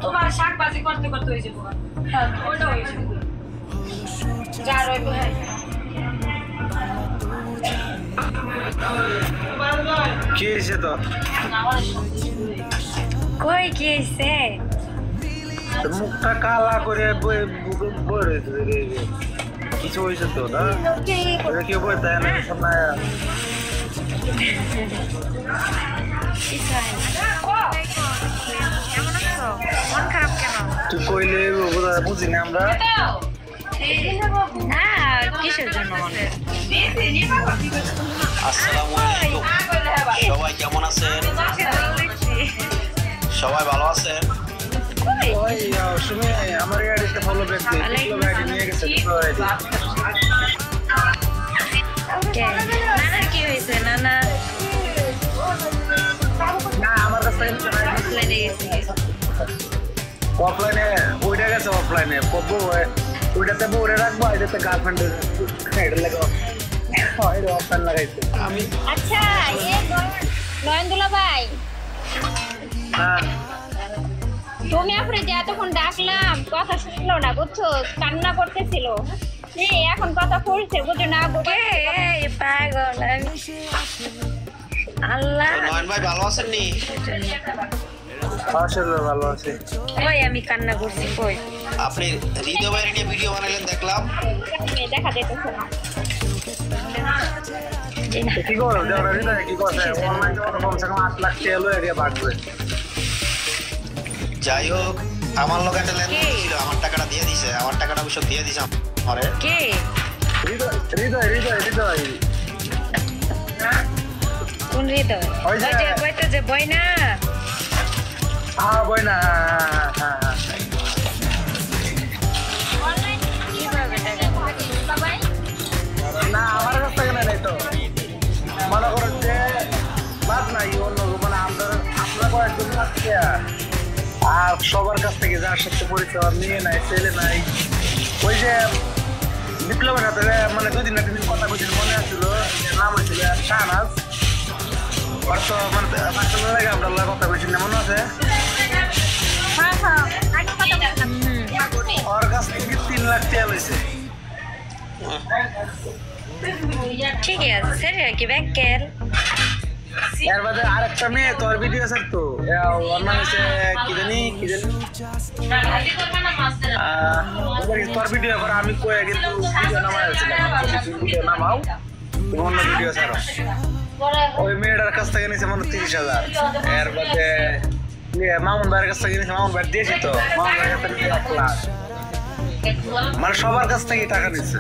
তোমার শাক ভাজি করতে করতে হয়েছে ওইটা হয়েছে কি হয়েছে তো কই কি হয়েছে মুখটা কালা করে কিছু হয়েছে তো না কেউ বই দেয় না সময় মন খারাপ কেন তুই কইলে বুঝি না আমরা না কিসের জন্য আসসালামু আলাইকুম সবাই কেমন আছেন সবাই ভালো আছেন ওই শুনে আমার গাড়িতে ফলো ব্যাক গাড়ি নিয়ে গেছে নানা কি হয়েছে নানা না আমার কাছে অফলাইনে গেছি অফলাইনে ওইটা গেছে অফলাইনে ওইটাতে বউরে রাখবো এটাতে গার্লফ্রেন্ডের এটা লাগাবো অফলাইন লাগাইছে আমি আচ্ছা নয়নদুলা ভাই হ্যাঁ তুমি আপনি যে এতক্ষণ ডাকলাম কথা শুনলো না বুঝছো কান্না করতেছিল এখন কথা বলছে বুঝো না পাগল আল্লাহ নয়ন ভাই ভালো আছেন নি আসলে ভালো আছে কই আমি কান্না করছি কই আপনি হৃদয় ভাইয়ের নিয়ে ভিডিও বানালেন দেখলাম দেখা যেতেছে না কি করো হৃদয় কি করছে অনলাইন কমসে কম 8 লাখ টাকা লয়ে এরিয়া বাড়বে যাই হোক আমার লোক একটা লেনদেন ছিল আমার টাকাটা দিয়ে দিছে আমার টাকাটা অবশ্য দিয়ে দিছে আমারে কে হৃদয় কোন হৃদয় ওই যে বইতে যে বই না হ্যাঁ বই না হ্যাঁ না আমার কাছ থেকে নাই তো মনে করো যে বাদ নাই অন্য মানে আমরা কয়েকজন আসছে আর সবার কাছ থেকে যার সাথে পরিচয় নিয়ে নাই ছেলে নাই ওই যে বিপ্লবের সাথে মানে 2 দিন না 3 দিন কথা বলছিল মনে আসছিল নাম হয়েছিল শাহনাজ মানে আমরা কথা বলছি না মনে আছে ওর কাছ থেকে 3 লাখ টাকা লইছে ঠিক আছে কি ব্যাংকের এর বাদে আরেকটা মেয়ে তোর ভিডিও ছাড়তো ওর নাম হচ্ছে কি জানি তোর ভিডিও করে আমি কয়ে কিন্তু ভিডিও ভিডিও নামাও অন্য ভিডিও ছাড়ো ওই মেয়েটার কাছ থেকে নিয়েছে মনে 30,000 এর বাদে মামুন ভাইয়ের কাছ থেকে নিয়েছে মামুন ভাই দিয়েছি তো মামুন ভাইয়ের কাছ থেকে 1 লাখ মানে সবার কাছ থেকে টাকা নিচ্ছে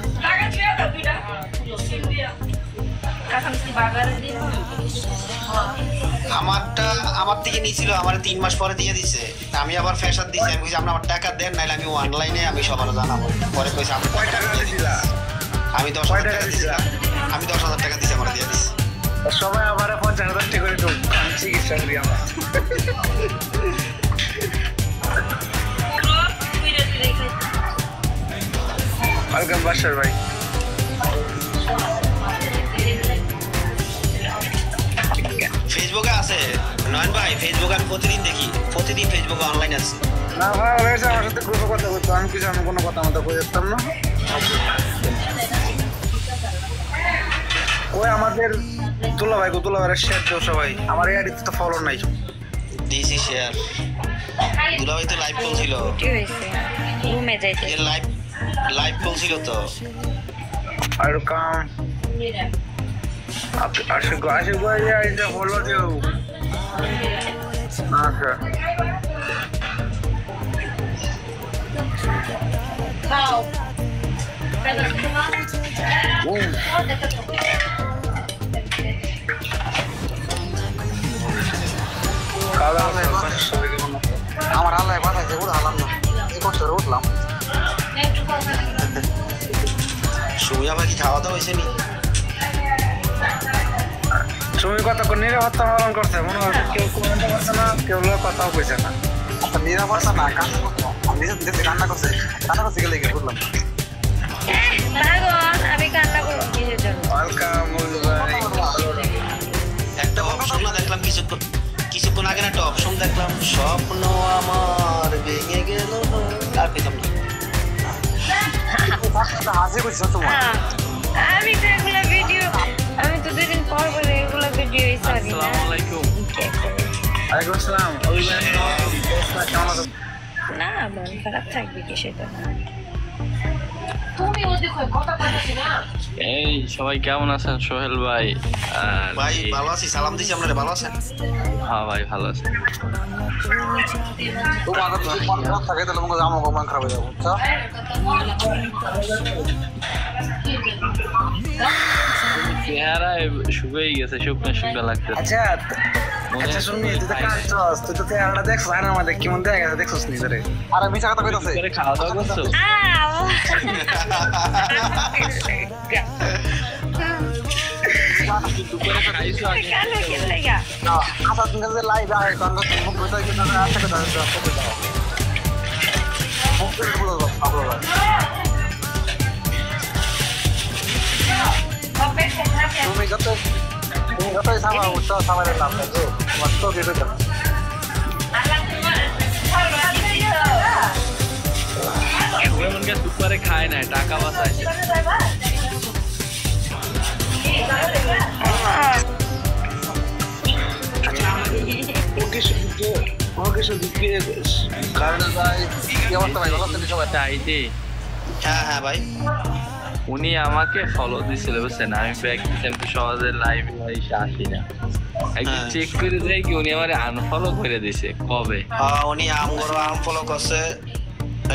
আমার থেকে নিয়েছিল আমার 3 মাস পরে দিয়ে দিছে আমি আবার ফ্যাশন দিছি আমি কইছি আপনি আমার টাকা দেন নাইলে আমি অনলাইনে আমি সবার জানাবো পরে কইছে আপনি কয় টাকা দিছিলা আমি 10,000 টাকা দিছিলাম আমি 10,000 টাকা দিছি আমার দিয়ে দিছি সবাই আমার 50,000 টাকা করে তো চিকিৎসা করি আমার ওয়েলকাম বাসার ভাই ফেসবুকে আছে নয়ন ভাই ফেসবুকে আমি প্রতিদিন ফেসবুকে অনলাইন আছি না ভাই রয়েছে আমার সাথে গ্রুপে কথা বলতো আমি কোনো কথা মতো বলে যেতাম না ওই আমাদের দুলা ভাইয়ের শেয়ার দাও সবাই আমার এই আইডিতে তো ফলো নাই দিছি শেয়ার দুলা ভাই তো লাইভ চলছিল কি হইছে রুমে যাইতে এর লাইভ চলছিল তো আর কাম আশিক ভাই আইডিটা ফলো দিও আচ্ছা আমার আল্লাহ পাঠাইছে উঠালাম না এই কষ্ট করে উঠলাম সুমিয়া ভাই কি খাওয়া দাওয়া হয়েছে নি তুমি কতক্ষণ নিরাপত্তা পালন করছে মনে হয় কেউ কমেন্টও করছে না কেউ কথাও কইছে না নিরাপত্তা না কান্না করতো আমি কান্না করছে গেলে গিয়ে বুঝলাম আমি কান্না করবো কিসের জন্য ওয়েলকাম একটা অপশন না দেখলাম কিছুক্ষণ কিছুক্ষণ আগে না একটা অপশন দেখলাম, স্বপ্ন আমার ভেঙে গেল, আর পেতাম না। হাসি করছো তোমার? আমি তো এগুলো ভিডিও, আমি তো 2 দিন পর পর এগুলো ভিডিও সরি। আসসালামু আলাইকুম। ওয়ালাইকুম আসসালাম। কেমন আছো? না মন খারাপ থাকবে কি সেটা না। তুমি ওদিক হয়ে কথা বলছি না। এই সবাই কেমন আছেন? সোহেল ভাই আর ভাই ভালো আছি, সালাম দিছি আপনারা, ভালো আছেন? হ্যাঁ ভাই ভালো আছি। তোমার যদি মন খারাপ থাকে তাহলে তোমাকে আমার মন খারাপ হয়ে যাবে, বুঝছো? চেহারায় শুকিয়ে গেছে, শুকনো শুকনো লাগতেছে। আচ্ছা আচ্ছা শুনবি, তুই তো কাঁদছস, তুই তো চেহারাটা দেখছস, আর আমাদের কেমন দেখা গেছে দেখছস নিজেরে। আরে মিছা কথা কইতাছে। করে খাওয়া দাওয়া করছো? দুপুরে খাইছো আগে? কালো কি লাগা? আচ্ছা তুমি যে লাইভ আয় কারণ মুখ কইতা কি না আছে কথা দাও। মুখ করে বলো আপনারা। তুমি যতই সামা উঠছো সামারের নাম দেখো তোমার তো দিয়ে দেবো। এমনকি দুপুরে খায় না, টাকা বাঁচাইছে। হ্যাঁ হ্যাঁ ভাই, উনি আমাকে ফলো দিছিল বুঝছেন, আমি ব্যাক দিচ্ছি, আমি তো সহজে লাইভে এসে আসি না। একদিন হ্যাঁ। চেক করে দেয় কি উনি আমার আনফলো করে দিছে কবে। উনি আমগরও আনফলো করছে,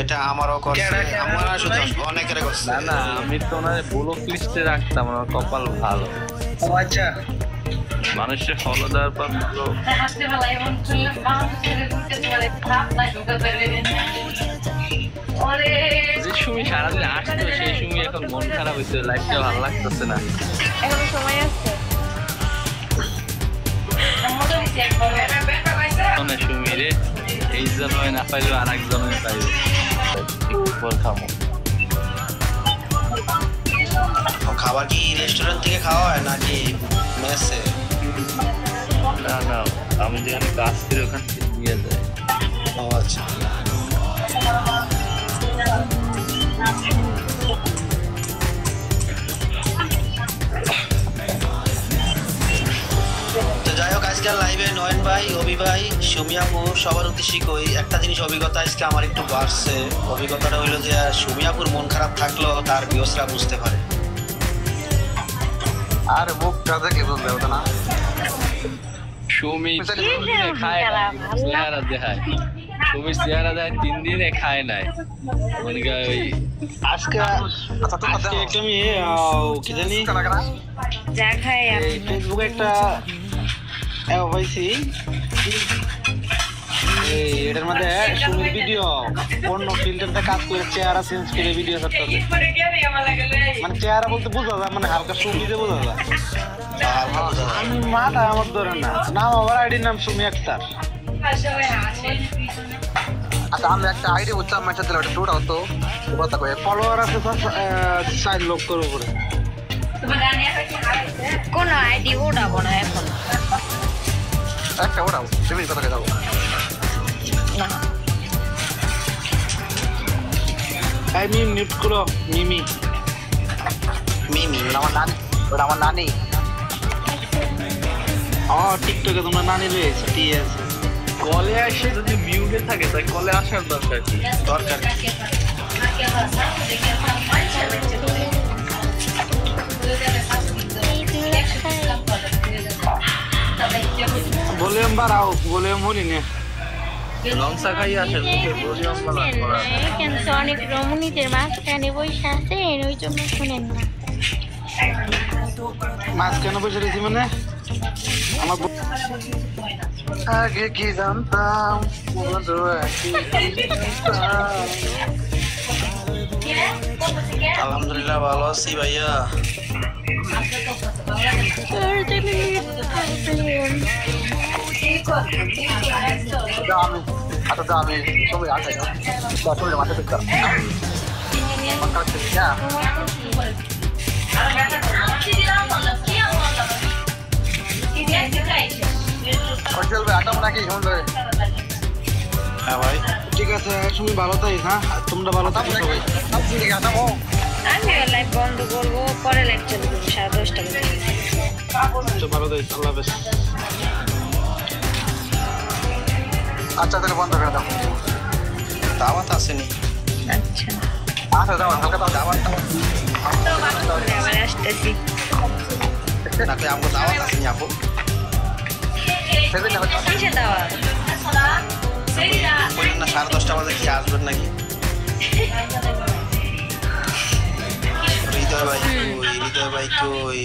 এটা আমারও করছে, আমার শুধু অনেকের করছে। না না, আমি তো ওনার ব্লক লিস্টে রাখতাম, আমার কপাল ভালো। ও আচ্ছা মানুষের ফলো দেওয়ার পর পুরো হাসতে ভালো এমন চলে বাউন্স করে ঢুকে চলে খাপ না ঢুকে বেরিয়ে ওরে যে সময় সারাদিন আসতো সেই সময় এখন মন খারাপ হয়েছে, লাইফটা ভালো লাগতেছে না। এখনো সময় আছে। মজা নিছে একবার বেটা পাইছে অনেক সময় রে, এই জন না পাইলেও আর একজন পাইবে। পর খাবো। খাবার কি রেস্টুরেন্ট থেকে খাওয়া হয় নাকি মেসে? না না, আমি যেখানে কাজ করি ওখান থেকে দিয়ে যায়। ও আচ্ছা, তো যাই হোক আজকাল লাইভে নয়ন ভাই, অভি ভাই, সুমিয়াপুর সবার উদ্দেশ্যে কই একটা জিনিস অভিজ্ঞতা আজকে আমার একটু বাড়ছে। অভিজ্ঞতাটা হইলো যে সুমিয়াপুর মন খারাপ থাকলেও তার ভিউসরা বুঝতে পারে। আর মুখটা দেখে বুঝতে হবে না। সুমি খায় না, চেহারা দেখায়। সুমি চেহারা দেয় 3 দিনে খায় নাই। মানে ওই আজকে আচ্ছা তো কথা একটা মেয়ে কি জানি যা খাই আমি। ফেসবুকে একটা পাইছি, এটার মধ্যে সুমির ভিডিও অন্য ফিল্টারটা কাজ করে চেহারা চেঞ্জ করে ভিডিও করতে, পরে গেলে আমার লাগলে মানে চেহারা বলতে বোঝা যায়, মানে হালকা সুমিতে বোঝা যায়। আমি মাথা আমার ধরে না, নাম আমার আইডির নাম সুমি আক্তার। আসলে আসে আচ্ছা আমি একটা আইডি উচ্চারণ মেসেজ দিলাম, এটা দুটো হতো কথা কই ফলোয়ার আছে 4 লক্ষের উপরে। তোমার জানি আছে কি হারাইছে কোন আইডি ওড়াবো না এখন। একটা ওরাও তুমি কথা কই দাও। না এই মিম মিউট করো, মিমি মিমি আমার নানি, ওটা আমার নানি। টিকটকে তোমরা নানি রয়েছে, ঠিক আছে, কলে আসে যদি মিউটে থাকে তাই কলে আসার দরকার কি? দরকার ভলিউম বাড়াও, ভলিউম হলি না। লংসা খাই আসে কিন্তু অনেক রমণীদের মাঝখানে বসে আছেন, ওই জন্য শুনেন না। মাছ কেন বসে রয়েছি মানে আমার আগে কি জানতাম বন্ধু আলহামদুলিল্লাহ ভালো আছি ভাইয়া। আমি আচ্ছা আমি সবাই আসে আসলে মাথা ঠিক কর চলবে আটাম নাকি সুন্দর? হ্যাঁ ভাই ঠিক আছে, তুমি ভালো থাকিস। হ্যাঁ তোমরা ভালো থাকো সবাই। আটামো আমি লাইভ বন্ধ করবো, পরে লাইভ চালু করবো 10:30 বাজে। আচ্ছা ভালো থাকিস, আল্লাহ হাফেজ। আচ্ছা তাহলে বন্ধ করে দাও। দাওয়াত আসেনি। আচ্ছা আচ্ছা দাও হালকা দাও। দাওয়াত আবার আসতেছি। না কই আমগো দাওয়াত আসেনি আপু। সেদিন হবে কিসে দেওয়া? বললেন না 10:30 বাজে কি আসবেন নাকি? হৃদয় ভাই কই, হৃদয় ভাই কই?